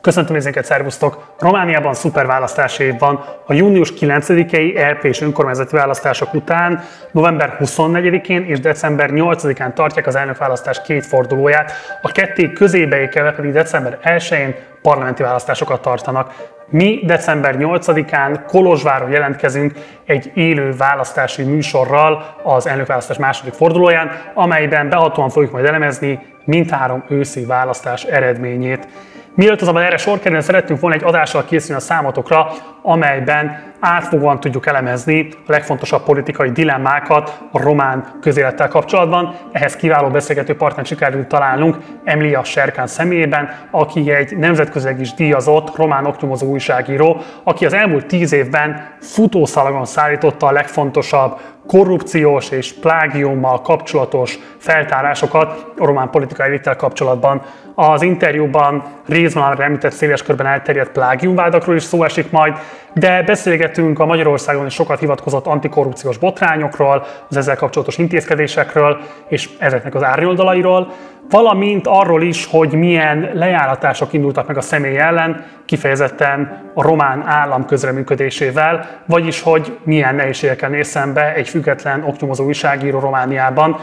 Köszöntöm nézőinket, szervusztok! Romániában szuperválasztási év van. A június 9-i EP és önkormányzati választások után november 24-én és december 8-án tartják az elnökválasztás két fordulóját, a ketté közébeékelve pedig december 1-én parlamenti választásokat tartanak. Mi december 8-án Kolozsváron jelentkezünk egy élő választási műsorral az elnökválasztás második fordulóján, amelyben behatóan fogjuk majd elemezni mindhárom őszi választás eredményét. Mielőtt azonban erre sor kerülne, szerettünk volna egy adással készülni a számotokra, amelyben átfogóan tudjuk elemezni a legfontosabb politikai dilemmákat a román közélettel kapcsolatban. Ehhez kiváló beszélgető partnert sikerült találnunk Emilia Serkan személyében, aki egy nemzetközileg is díjazott román oknyomozó újságíró, aki az elmúlt 10 évben futószalagon szállította a legfontosabb korrupciós és plágiummal kapcsolatos feltárásokat a román politikai elittel kapcsolatban. Az interjúban részben említett széles körben elterjedt plágiumvádakról is szó esik majd, de beszélgetünk a Magyarországon is sokat hivatkozott antikorrupciós botrányokról, az ezzel kapcsolatos intézkedésekről és ezeknek az árnyoldalairól, valamint arról is, hogy milyen lejáratások indultak meg a személy ellen, kifejezetten a román állam közreműködésével, vagyis hogy milyen nehézségekkel néz szembe egy független oknyomozó újságíró Romániában,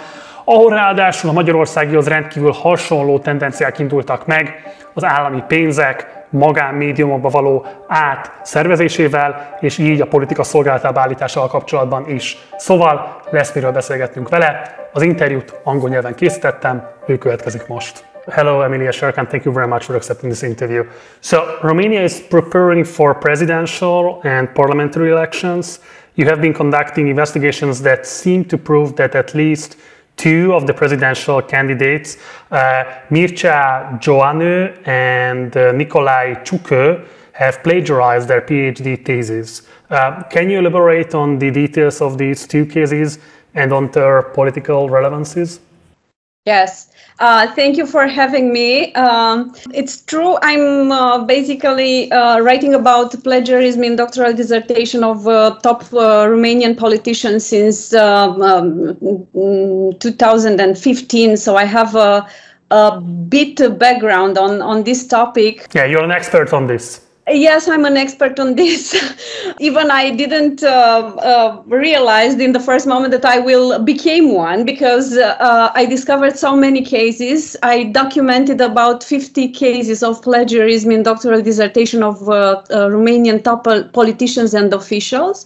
ahol ráadásul a magyarországihoz rendkívül hasonló tendenciák indultak meg az állami pénzek magánmédiumokba való átszervezésével, és így a politika szolgálatába állításával kapcsolatban is. Szóval lesz miről beszélgetnünk vele. Az interjút angol nyelven készítettem, ő következik most. Hello, Emilia Serkan. Thank you very much for accepting this interview. So, Romania is preparing for presidential and parliamentary elections. You have been conducting investigations that seem to prove that at least two of the presidential candidates, Mircea Joannou and Nicolae Ciucă, have plagiarized their PhD theses. Can you elaborate on the details of these two cases and on their political relevances? Yes. Thank you for having me. It's true, I'm basically writing about plagiarism in doctoral dissertation of top Romanian politicians since 2015, so I have a bit of background on this topic. Yeah, you're an expert on this. Yes, I'm an expert on this. Even I didn't realize in the first moment that I will become one, because I discovered so many cases. I documented about 50 cases of plagiarism in doctoral dissertation of Romanian top politicians and officials.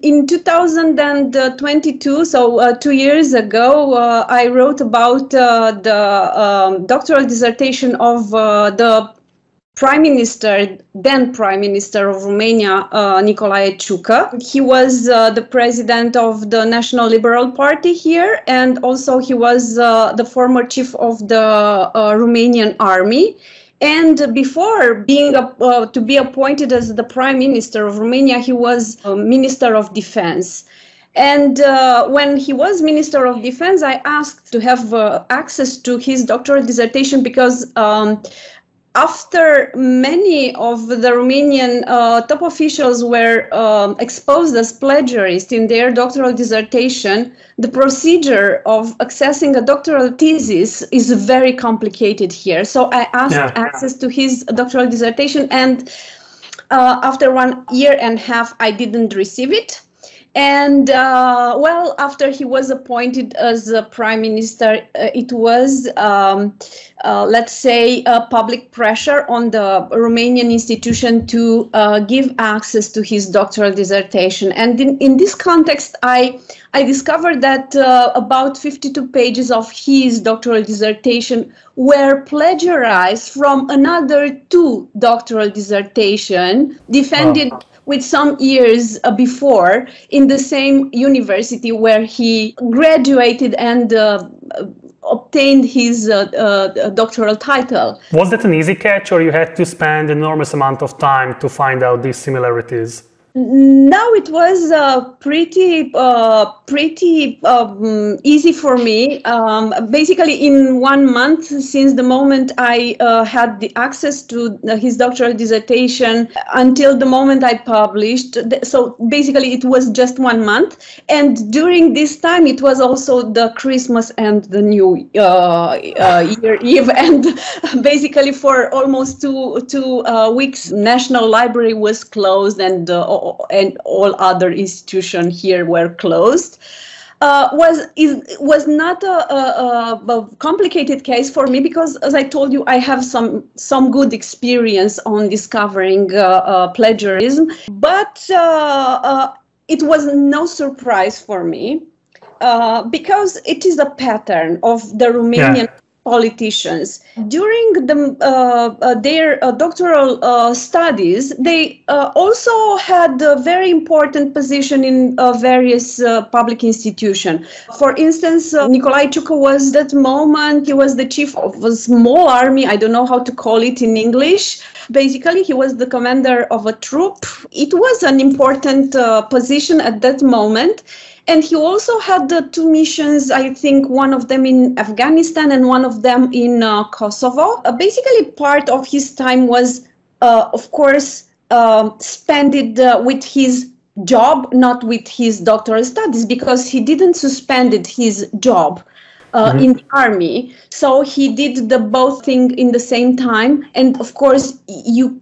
In 2022, so 2 years ago, I wrote about the doctoral dissertation of the then Prime Minister of Romania, Nicolae Ciucă. He was the president of the National Liberal Party here, and also he was the former chief of the Romanian Army. And before being to be appointed as the Prime Minister of Romania, he was Minister of Defense. And when he was Minister of Defense, I asked to have access to his doctoral dissertation because after many of the Romanian top officials were exposed as plagiarists in their doctoral dissertation, the procedure of accessing a doctoral thesis is very complicated here. So I asked access to his doctoral dissertation, and after 1 year and a half, I didn't receive it. And well, after he was appointed as a prime minister, it was, let's say, public pressure on the Romanian institution to give access to his doctoral dissertation. And in this context, I discovered that about 52 pages of his doctoral dissertation were plagiarized from another 2 doctoral dissertations defended with some years before in the same university where he graduated and obtained his doctoral title. Was that an easy catch, or you had to spend an enormous amount of time to find out these similarities? Now it was pretty easy for me. Basically, in 1 month, since the moment I had the access to his doctoral dissertation until the moment I published. So basically, it was just 1 month. And during this time, it was also the Christmas and the New Year Eve. And basically, for almost two weeks, National Library was closed, and all other institutions here were closed. Was not a complicated case for me because, as I told you, I have some good experience on discovering plagiarism. But it was no surprise for me because it is a pattern of the Romanian politicians. During their doctoral studies, they also had a very important position in various public institutions. For instance, Nicolae Ciucă was that moment, he was the chief of a small army, I don't know how to call it in English. Basically, he was the commander of a troop. It was an important position at that moment. And he also had two missions, I think one of them in Afghanistan and one of them in Kosovo. Basically, part of his time was, of course, spent with his job, not with his doctoral studies, because he didn't suspended his job in the army. So he did the both thing in the same time. And of course, you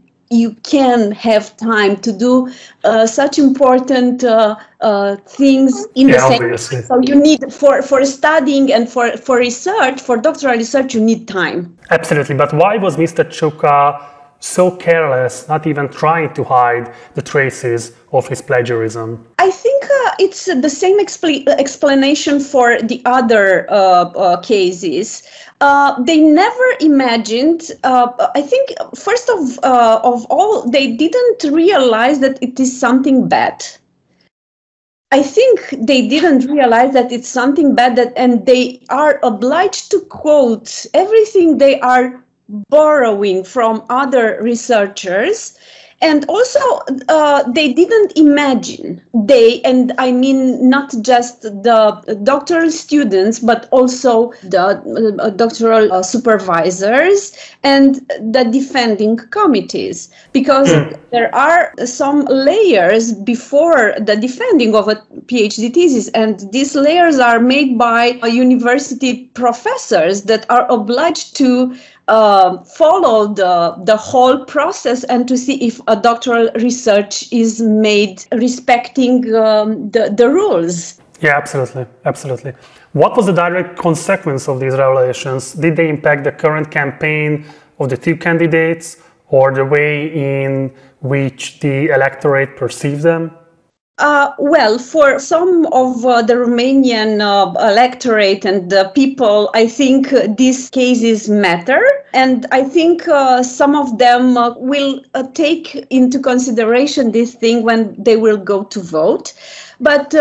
can have time to do such important things in the same time. So you need, for studying and for research, for doctoral research, you need time. Absolutely. But why was Mr. Ciucă so careless, not even trying to hide the traces of his plagiarism? I think it's the same explanation for the other cases. They never imagined, I think, first of all, they didn't realize that it is something bad. I think they didn't realize that it's something bad, and they are obliged to quote everything they are borrowing from other researchers. And also, they didn't imagine, and I mean not just the doctoral students, but also the doctoral supervisors and the defending committees, because there are some layers before the defending of a PhD thesis, and these layers are made by university professors that are obliged to follow the whole process and to see if a doctoral research is made respecting the rules. Yeah, absolutely. What was the direct consequence of these revelations? Did they impact the current campaign of the two candidates or the way in which the electorate perceived them? Well, for some of the Romanian electorate and the people, I think these cases matter. And I think some of them will take into consideration this thing when they will go to vote. But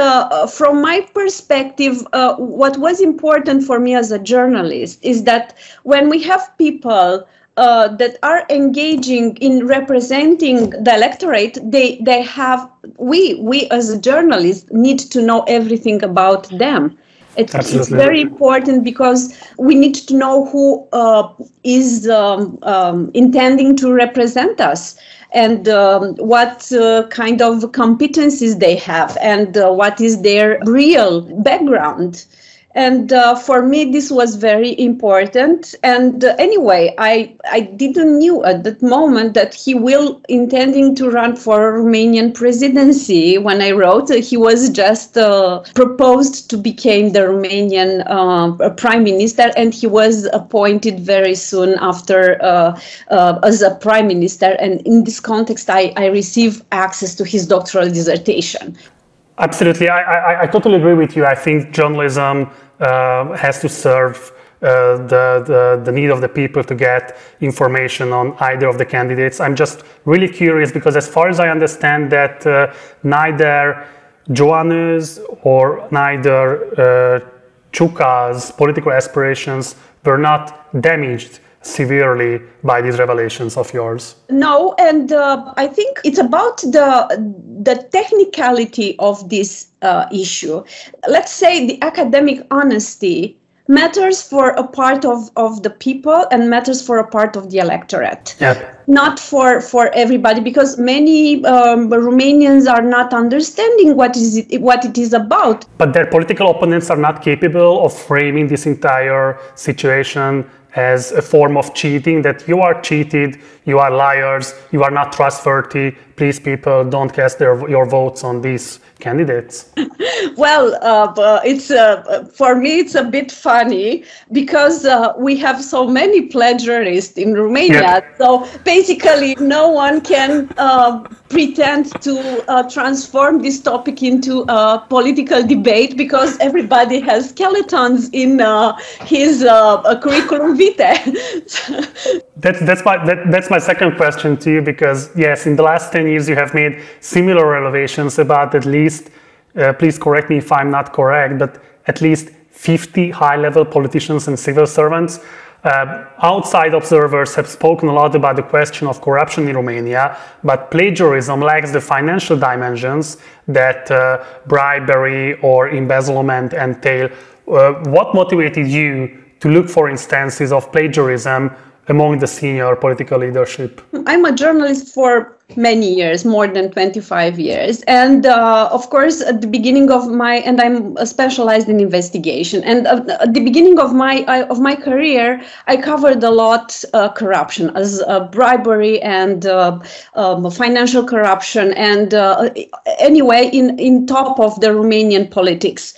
from my perspective, what was important for me as a journalist is that when we have people that are engaging in representing the electorate, they have, we as journalists need to know everything about them. It's very important because we need to know who is intending to represent us, and what kind of competencies they have, and what is their real background. And for me, this was very important. And anyway, I didn't knew at that moment that he will intending to run for Romanian presidency. When I wrote, he was just proposed to become the Romanian prime minister, and he was appointed very soon after as a prime minister. And in this context, I received access to his doctoral dissertation. Absolutely, I totally agree with you. I think journalism has to serve the need of the people to get information on either of the candidates. I'm just really curious because as far as I understand that neither Joanő's or neither Ciucă's political aspirations were not damaged severely by these revelations of yours? No, and I think it's about the technicality of this issue. Let's say the academic honesty matters for a part of the people and matters for a part of the electorate. Yeah. Not for everybody, because many Romanians are not understanding what it is about. But their political opponents are not capable of framing this entire situation as a form of cheating, that you are cheated, you are liars, you are not trustworthy, please people don't cast your votes on these candidates. Well, it's for me it's a bit funny because we have so many plagiarists in Romania. Yep. So basically no one can pretend to transform this topic into a political debate, because everybody has skeletons in his curriculum vitae. That's my second question to you, because yes, in the last 10 years you have made similar revelations about at least, please correct me if I'm not correct, but at least 50 high-level politicians and civil servants. Outside observers have spoken a lot about the question of corruption in Romania, but plagiarism lacks the financial dimensions that bribery or embezzlement entail. What motivated you to look for instances of plagiarism among the senior political leadership? I'm a journalist for many years, more than 25 years. And of course, at the beginning of I'm specialized in investigation. And at the beginning of my career, I covered a lot corruption, as bribery and financial corruption. And anyway, in top of the Romanian politics.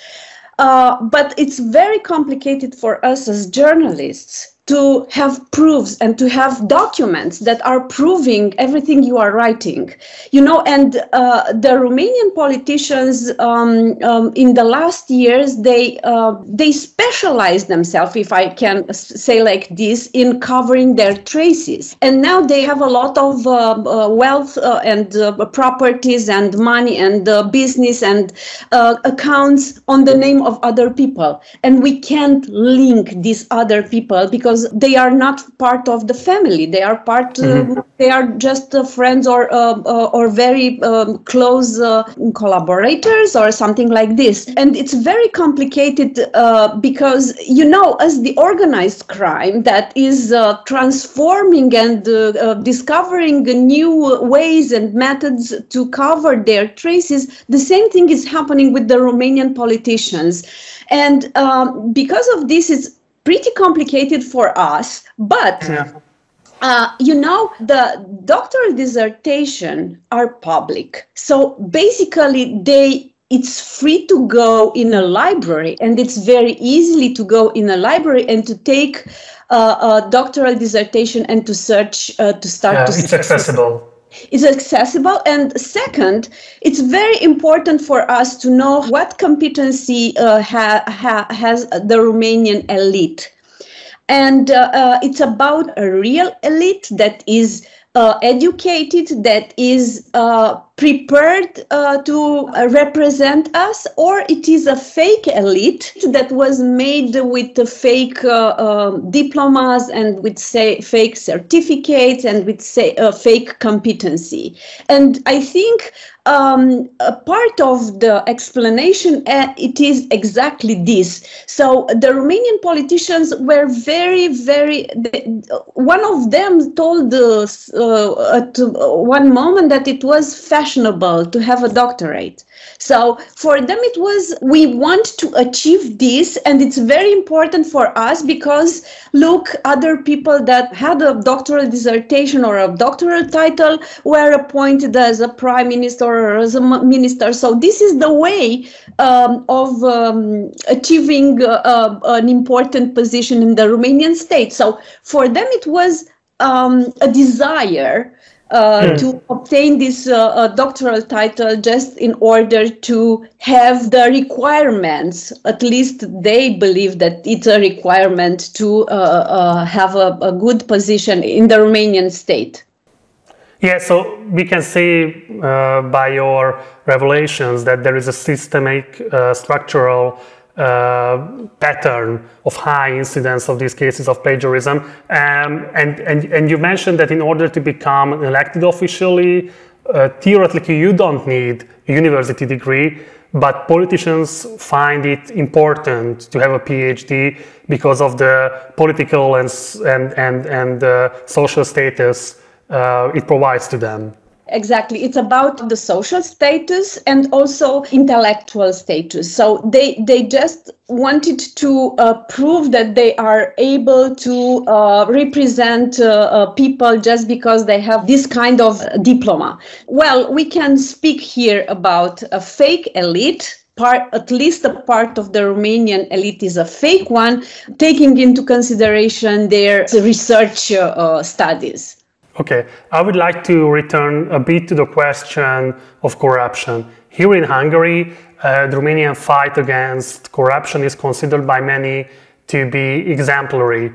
But it's very complicated for us as journalists to have proofs and to have documents that are proving everything you are writing, and the Romanian politicians in the last years, they specialize themselves, if I can say like this, in covering their traces. And now they have a lot of wealth and properties and money and business and accounts on the name of other people. And we can't link these other people because they are not part of the family. They are they are just friends or very close collaborators or something like this. And it's very complicated because, as the organized crime that is transforming and discovering new ways and methods to cover their traces, the same thing is happening with the Romanian politicians. And because of this, it's pretty complicated for us, but the doctoral dissertation are public. So basically it's free to go in a library, and it's very easily to go in a library and to take a doctoral dissertation and to search, to start to it's accessible. Is accessible. And second, it's very important for us to know what competency has the Romanian elite. And it's about a real elite that is educated, that is prepared to represent us, or it is a fake elite that was made with the fake diplomas and with fake certificates and with fake competency. And I think a part of the explanation, it is exactly this. So the Romanian politicians were one of them told us at one moment that it was fashionable to have a doctorate. So for them it was, we want to achieve this, and it's very important for us because look, other people that had a doctoral dissertation or a doctoral title were appointed as a prime minister or as a minister. So this is the way of achieving an important position in the Romanian state. So for them it was a desire to obtain this doctoral title just in order to have the requirements. At least they believe that it's a requirement to have a good position in the Romanian state. Yeah, so we can see by your revelations that there is a systemic, structural pattern of high incidence of these cases of plagiarism. And you mentioned that in order to become elected officially, theoretically you don't need a university degree, but politicians find it important to have a PhD because of the political and social status it provides to them. Exactly. It's about the social status and also intellectual status. So they just wanted to prove that they are able to represent people just because they have this kind of diploma. Well, we can speak here about a fake elite. At least a part of the Romanian elite is a fake one, taking into consideration their research studies. Okay, I would like to return a bit to the question of corruption. Here in Hungary, the Romanian fight against corruption is considered by many to be exemplary.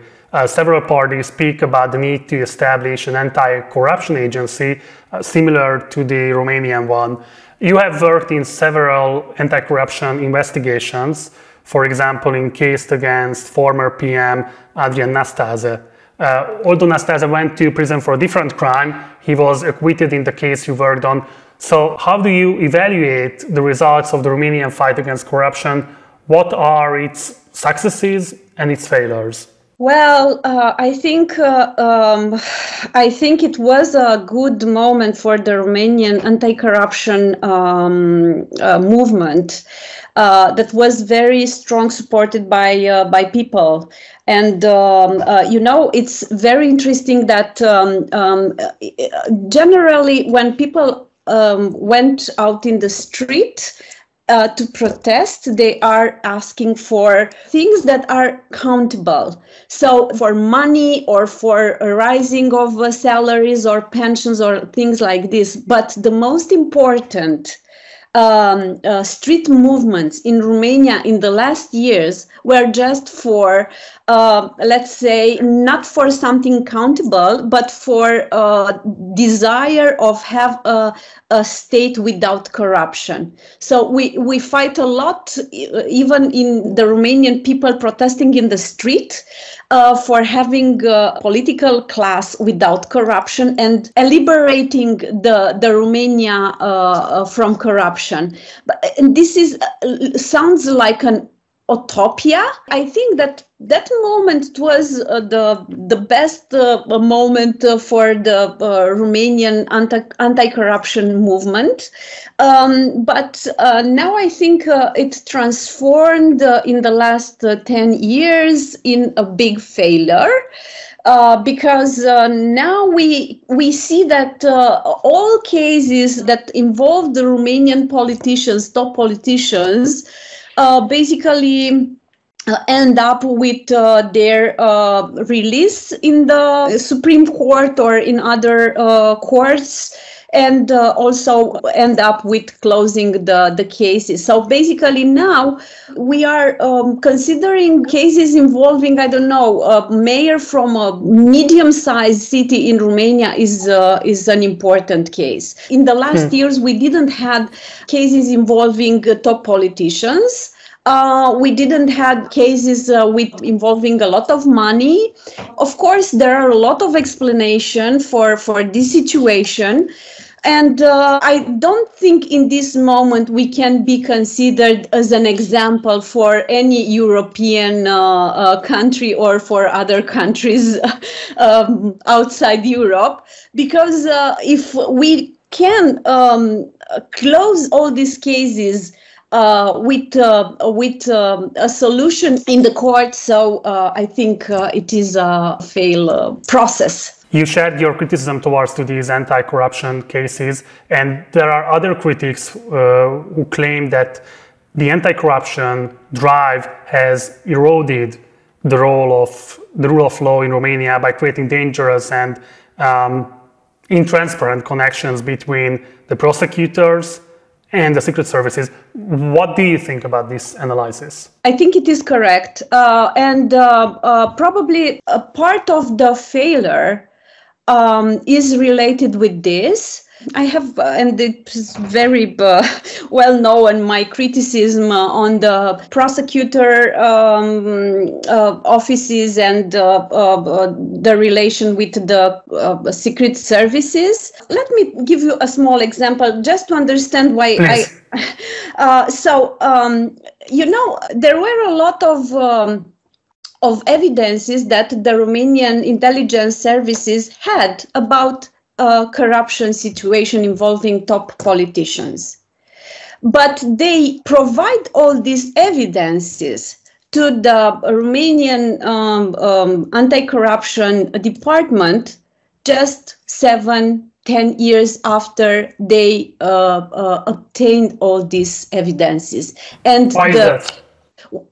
Several parties speak about the need to establish an anti-corruption agency similar to the Romanian one. You have worked in several anti-corruption investigations, for example, in case against former PM Adrian Nastase. Although Nastase went to prison for a different crime, he was acquitted in the case you worked on. So how do you evaluate the results of the Romanian fight against corruption? What are its successes and its failures? Well, I think it was a good moment for the Romanian anti-corruption movement that was very strong, supported by people. And, it's very interesting that generally when people went out in the street to protest, they are asking for things that are countable. So for money or for a rising of salaries or pensions or things like this. But the most important street movements in Romania in the last years were just for, let's say, not for something countable, but for desire of have a state without corruption. So we fight a lot, even in the Romanian people protesting in the street, for having a political class without corruption and liberating the Romania from corruption. And this sounds like an utopia. I think that moment was the best moment for the Romanian anti-corruption movement. But now I think it transformed in the last 10 years in a big failure. Because now we see that all cases that involve the Romanian politicians, top politicians, basically end up with their release in the Supreme Court or in other courts, and also end up with closing the cases. So basically now we are considering cases involving, I don't know, a mayor from a medium-sized city in Romania is an important case. In the last years, we didn't have cases involving top politicians. We didn't have cases involving a lot of money. Of course, there are a lot of explanations for this situation. And I don't think in this moment we can be considered as an example for any European country or for other countries outside Europe, because if we can close all these cases with a solution in the court, so I think it is a failed process. You shared your criticism towards these anti-corruption cases, and there are other critics who claim that the anti-corruption drive has eroded the rule of law in Romania by creating dangerous and intransparent connections between the prosecutors and the secret services. What do you think about this analysis? I think it is correct. And probably a part of the failure is related with this. I have, and it's very well known, my criticism on the prosecutor offices and the relation with the secret services. Let me give you a small example just to understand why Please. there were a lot of evidences that the Romanian intelligence services had about corruption situation involving top politicians. But they provide all these evidences to the Romanian anti-corruption department just 7-10 years after they obtained all these evidences. And why is that?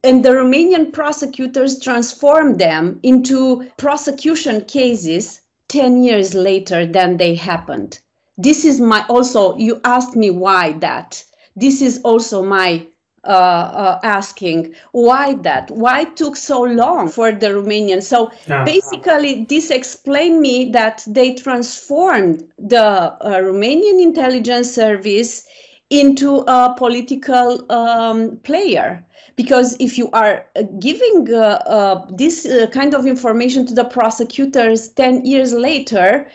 And the Romanian prosecutors transformed them into prosecution cases 10 years later than they happened. This is also, you asked me why that. This is also my asking, why that? Why it took so long for the Romanians? So basically, this explained me that they transformed the Romanian intelligence service into a political player. Because if you are giving this kind of information to the prosecutors 10 years later,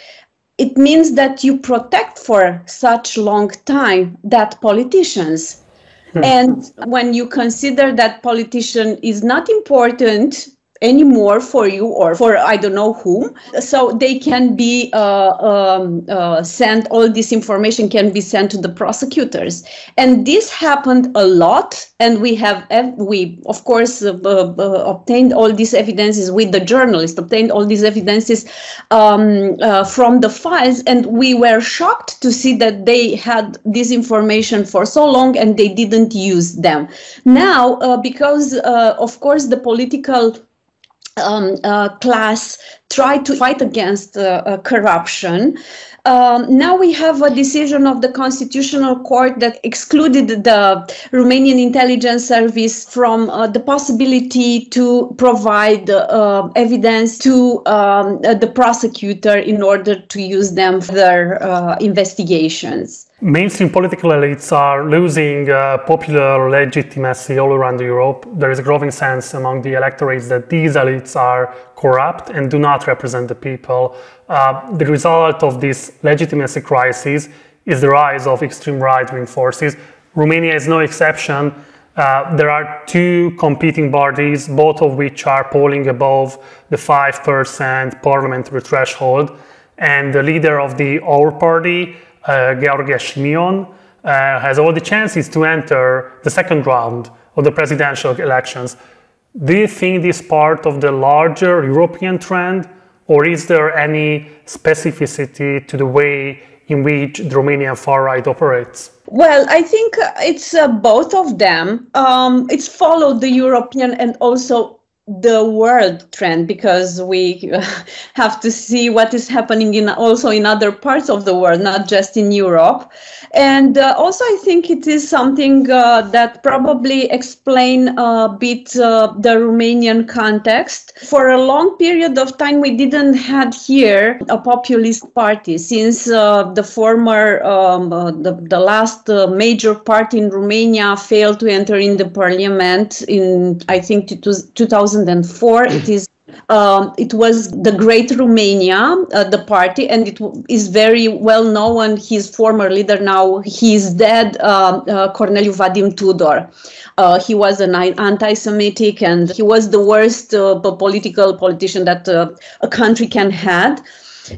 it means that you protect for such long time that politicians. And when you consider that politician is not important anymore for you or for I don't know whom, so they can be sent, all this information can be sent to the prosecutors. And this happened a lot, and we of course obtained all these evidences with the journalists, obtained all these evidences from the files, and we were shocked to see that they had this information for so long and they didn't use them. Now, because of course the political class try to fight against corruption. Now we have a decision of the Constitutional Court that excluded the Romanian intelligence service from the possibility to provide evidence to the prosecutor in order to use them for their investigations. Mainstream political elites are losing popular legitimacy all around Europe. There is a growing sense among the electorates that these elites are corrupt and do not represent the people. The result of this legitimacy crisis is the rise of extreme right-wing forces. Romania is no exception. There are two competing parties, both of which are polling above the 5% parliamentary threshold. And the leader of the Our Party, George Simion, has all the chances to enter the second round of the presidential elections. Do you think this is part of the larger European trend, or is there any specificity to the way in which the Romanian far right operates? Well, I think it's both of them. It's followed the European and also the world trend, because we have to see what is happening also in other parts of the world, not just in Europe. And also I think it is something that probably explain a bit the Romanian context. For a long period of time we didn't have here a populist party, since the former, the last major party in Romania failed to enter in the parliament in, I think, 2004. It was the Great Romania, the party, and it is very well known. His former leader, now he is dead, Corneliu Vadim Tudor. He was an anti-Semitic, and he was the worst politician that a country can have.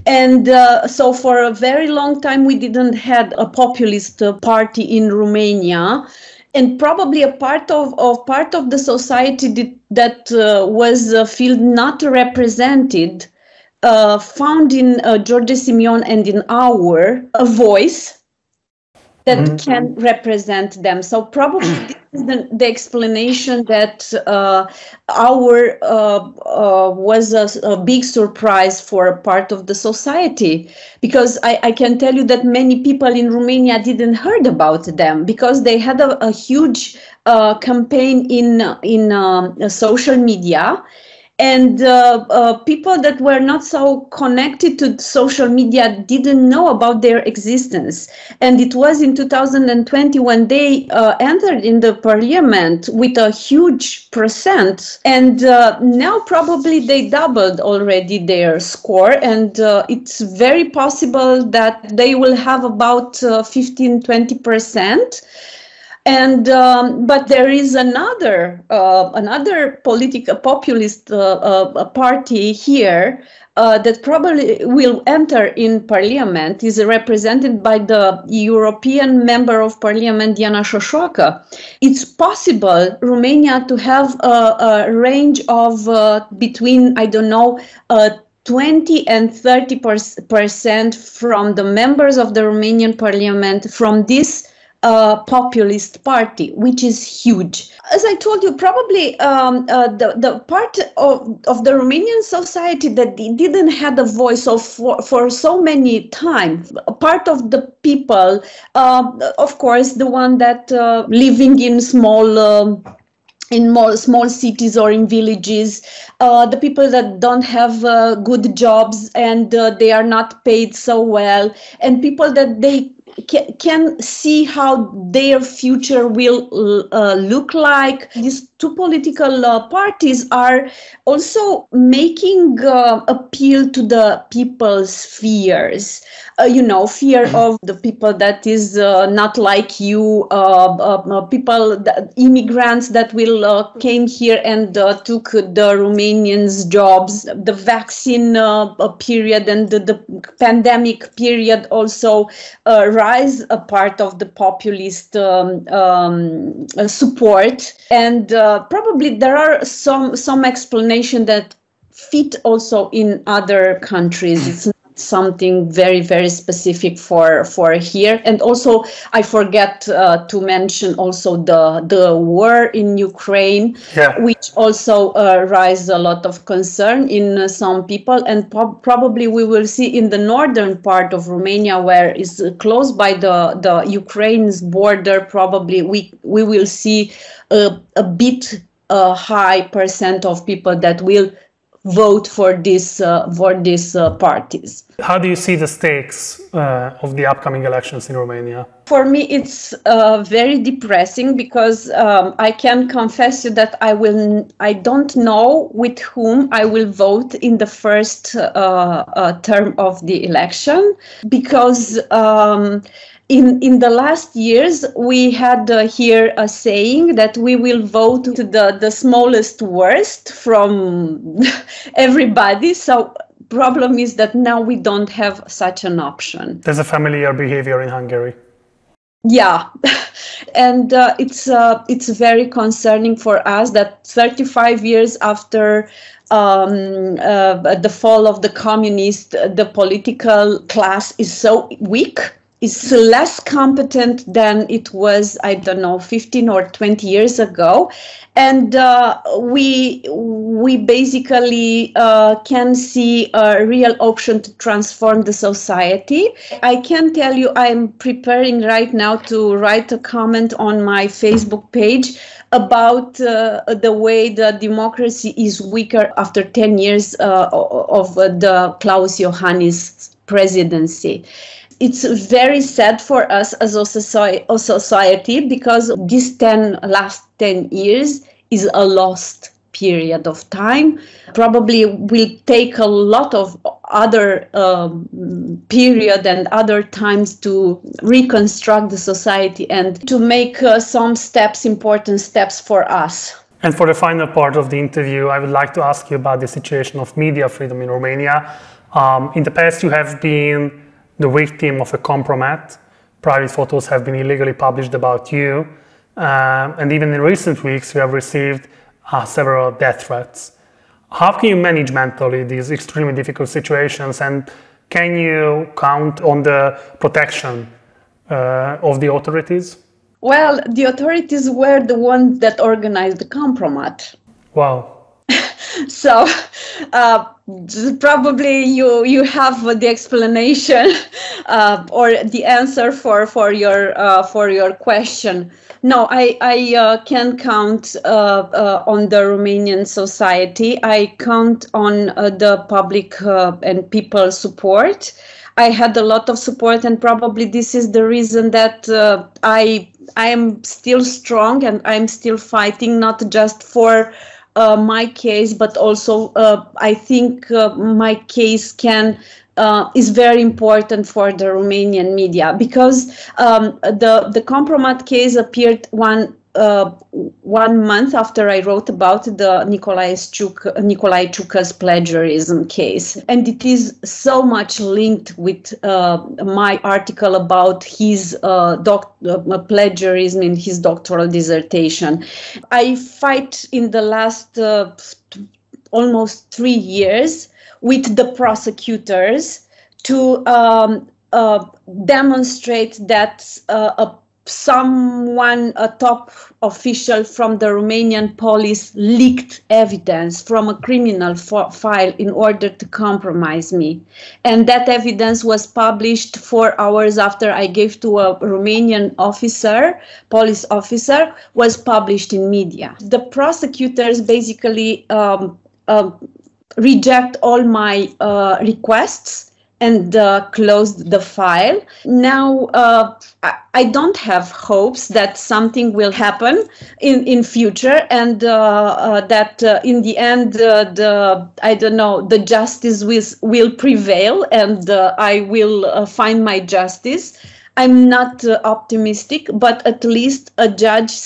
And so for a very long time we didn't have a populist party in Romania. And probably a part of the society that was felt not represented found in George Simion and in Our a voice that can represent them. So probably this is the explanation that Our was a big surprise for a part of the society, because I can tell you that many people in Romania didn't heard about them, because they had a huge campaign in social media. And people that were not so connected to social media didn't know about their existence. And it was in 2020 when they entered in the parliament with a huge percent. And now probably they doubled already their score. And it's very possible that they will have about 15-20%. And but there is another populist party here that probably will enter in parliament, is represented by the European Member of Parliament Diana Șoșoacă. It's possible Romania to have a range of between 20 and 30% from the members of the Romanian parliament from this populist party, which is huge. As I told you, probably the part of the Romanian society that didn't have a voice for so many times, part of the people, of course, the one that living in small cities or in villages, the people that don't have good jobs and they are not paid so well, and people that they can see how their future will look like. These two political parties are also making appeal to the people's fears. Fear of the people that is not like you, immigrants that will came here and took the Romanians' jobs. The vaccine period and the pandemic period also rise a part of the populist support, and probably there are some explanation that fit also in other countries. It's not something very, very specific for here. And also I forget to mention also the war in Ukraine, which also raised a lot of concern in some people, and probably we will see in the northern part of Romania, where is close by the Ukraine's border, probably we will see a bit high percent of people that will vote for these parties. How do you see the stakes of the upcoming elections in Romania? For me, it's very depressing, because I can confess you that I don't know with whom I will vote in the first term of the election, because in the last years, we had here a saying that we will vote to the smallest worst from everybody. So problem is that now we don't have such an option. There's a familiar behavior in Hungary. Yeah, and it's very concerning for us that 35 years after the fall of the communists, the political class is so weak. Is less competent than it was, 15 or 20 years ago. And we basically can see a real option to transform the society. I can tell you, I'm preparing right now to write a comment on my Facebook page about the way the democracy is weaker after 10 years of the Klaus Iohannis presidency. It's very sad for us as a society, because these last 10 years is a lost period of time. Probably will take a lot of other period and other times to reconstruct the society and to make some important steps for us. And for the final part of the interview, I would like to ask you about the situation of media freedom in Romania. In the past, you have been the victim of a compromat. Private photos have been illegally published about you. And even in recent weeks, you have received several death threats. How can you manage mentally these extremely difficult situations? And can you count on the protection of the authorities? Well, the authorities were the ones that organized the compromat. Wow. So probably you have the explanation or the answer for your question. No, I can count on the Romanian society. I count on the public and people support. I had a lot of support, and probably this is the reason that I am still strong and I'm still fighting, not just for my case, but also I think my case is very important for the Romanian media, because the Compromat case appeared one month after I wrote about the Nicolae Ciucă plagiarism case, and it is so much linked with my article about his plagiarism in his doctoral dissertation. I fight in the last almost 3 years with the prosecutors to demonstrate that a top official from the Romanian police leaked evidence from a criminal file in order to compromise me. And that evidence was published 4 hours after I gave to a Romanian police officer, was published in media. The prosecutors basically reject all my requests and closed the file. Now I don't have hopes that something will happen in future, and that in the end the justice will prevail, and I will find my justice. I'm not optimistic, but at least two judges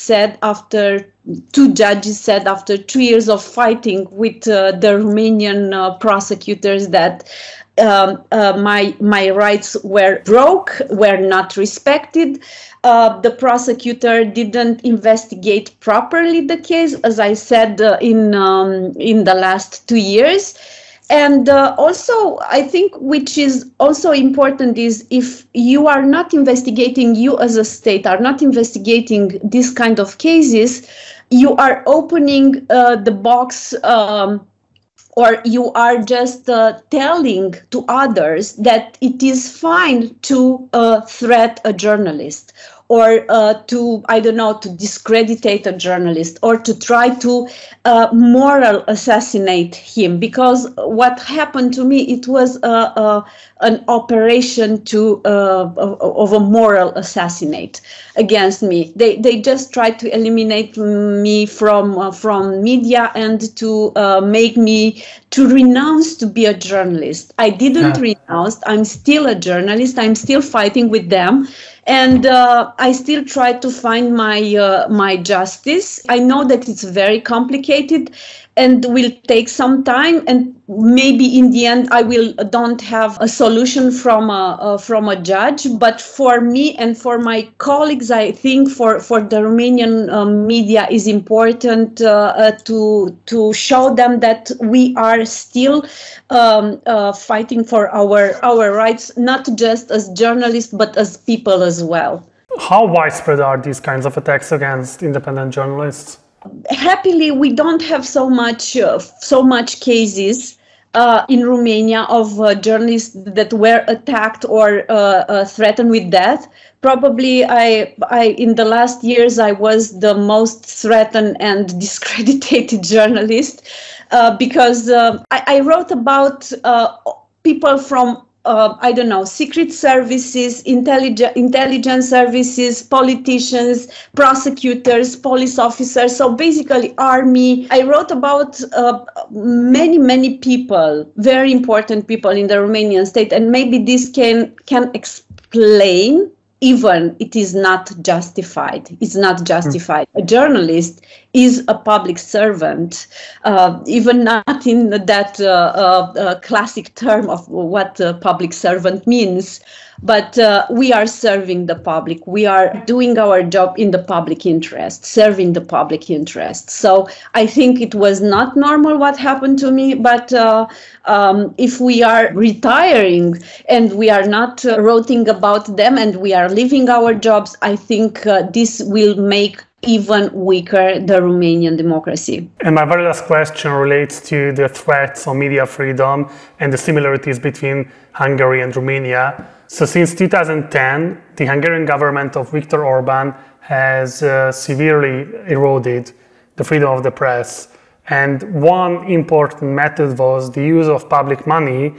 said after 2 years of fighting with the Romanian prosecutors that my rights were not respected. The prosecutor didn't investigate properly the case, as I said, in the last 2 years. And also, I think, which is also important, is if you are not investigating, you as a state are not investigating this kind of cases, you are opening the box, or you are just telling to others that it is fine to threat a journalist, or to discredit a journalist, or to try to moral assassinate him. Because what happened to me, it was an operation of a moral assassinate against me. They just tried to eliminate me from media and to make me to renounce to be a journalist. I didn't renounce. I'm still a journalist. I'm still fighting with them. And I still try to find my justice. I know that it's very complicated and will take some time, and maybe in the end I don't have a solution from a judge. But for me and for my colleagues, I think for the Romanian media is important to show them that we are still fighting for our rights, not just as journalists but as people as well. How widespread are these kinds of attacks against independent journalists? Happily, we don't have so much cases in Romania of journalists that were attacked or threatened with death. Probably in the last years I was the most threatened and discredited journalist, because I wrote about people from secret services, intelligence services, politicians, prosecutors, police officers, so basically army. I wrote about many people, very important people in the Romanian state, and maybe this can explain, even it is not justified. It's not justified. A journalist is a public servant, even not in that classic term of what public servant means. But we are serving the public. We are doing our job in the public interest, serving the public interest. So I think it was not normal what happened to me, but if we are retiring and we are not writing about them and we are leaving our jobs, I think this will make even weaker the Romanian democracy. And my very last question relates to the threats on media freedom and the similarities between Hungary and Romania. So since 2010, the Hungarian government of Viktor Orbán has severely eroded the freedom of the press. And one important method was the use of public money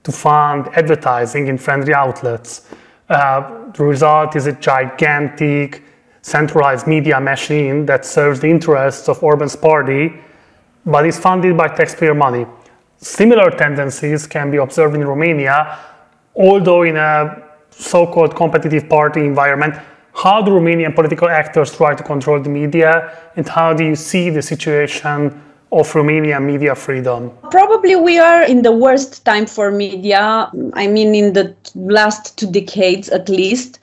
to fund advertising in friendly outlets. The result is a gigantic centralized media machine that serves the interests of Orbán's party, but is funded by taxpayer money. Similar tendencies can be observed in Romania, although in a so-called competitive party environment. How do Romanian political actors try to control the media, and how do you see the situation of Romanian media freedom? Probably we are in the worst time for media, I mean in the last 2 decades at least,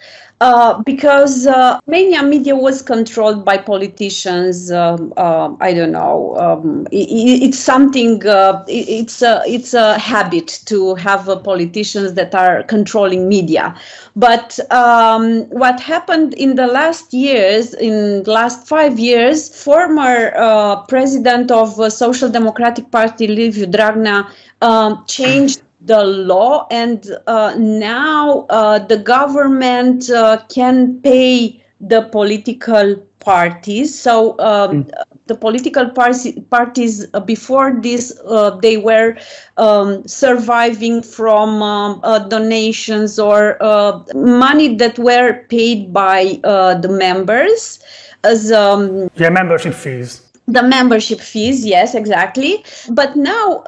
because Romanian media was controlled by politicians. I don't know. It's something. It's a habit to have politicians that are controlling media. But what happened in the last years, in the last 5 years, former president of Social Democratic Party, Liviu Dragnea, changed the law, and now the government can pay the political parties. So the political parties before this, they were surviving from donations or money that were paid by the members as membership fees. The membership fees, yes, exactly. But now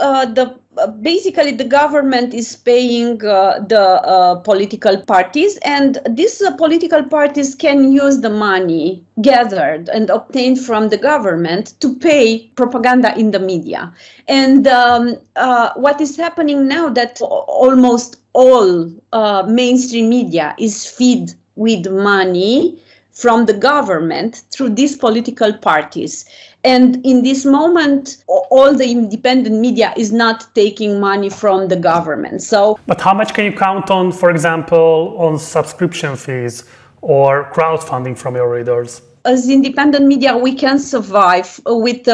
basically the government is paying the political parties, and these political parties can use the money gathered and obtained from the government to pay propaganda in the media. And what is happening now, that almost all mainstream media is fed with money from the government through these political parties. And in this moment, all the independent media is not taking money from the government. So, but how much can you count on, for example, on subscription fees or crowdfunding from your readers? As independent media, we can survive with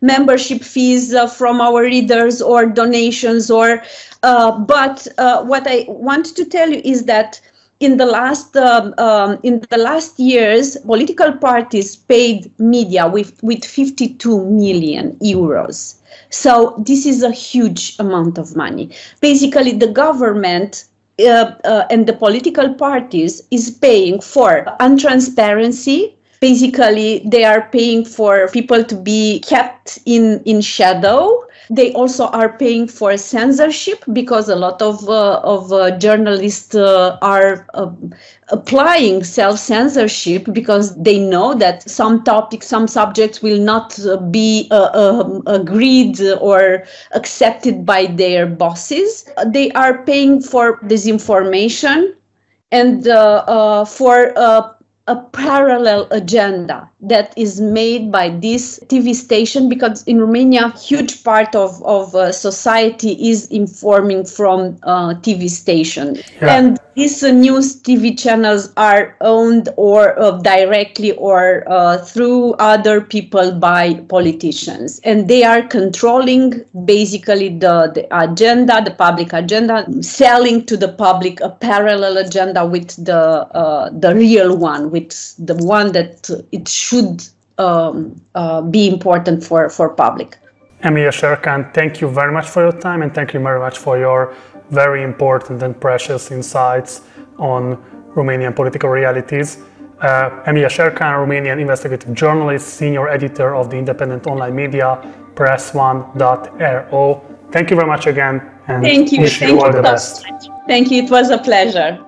membership fees from our readers or donations. But what I want to tell you is that in the last years, political parties paid media with 52 million euros. So this is a huge amount of money. Basically, the government and the political parties is paying for untransparency. Basically, they are paying for people to be kept in shadow. They also are paying for censorship, because a lot of journalists are applying self-censorship because they know that some topics, some subjects will not be agreed or accepted by their bosses. They are paying for disinformation and for a parallel agenda that is made by this TV station, because in Romania, a huge part of society is informing from TV station. Yeah. And these news TV channels are owned or directly or through other people by politicians. And they are controlling basically the agenda, the public agenda, selling to the public a parallel agenda with the real one, with the one that it should be important for public. Emilia Serkan, thank you very much for your time, and thank you very much for your very important and precious insights on Romanian political realities. Emilia Serkan, Romanian investigative journalist, senior editor of the independent online media press1.ro. Thank you very much again, and thank you. Wish you all the best. Thank you. It was a pleasure.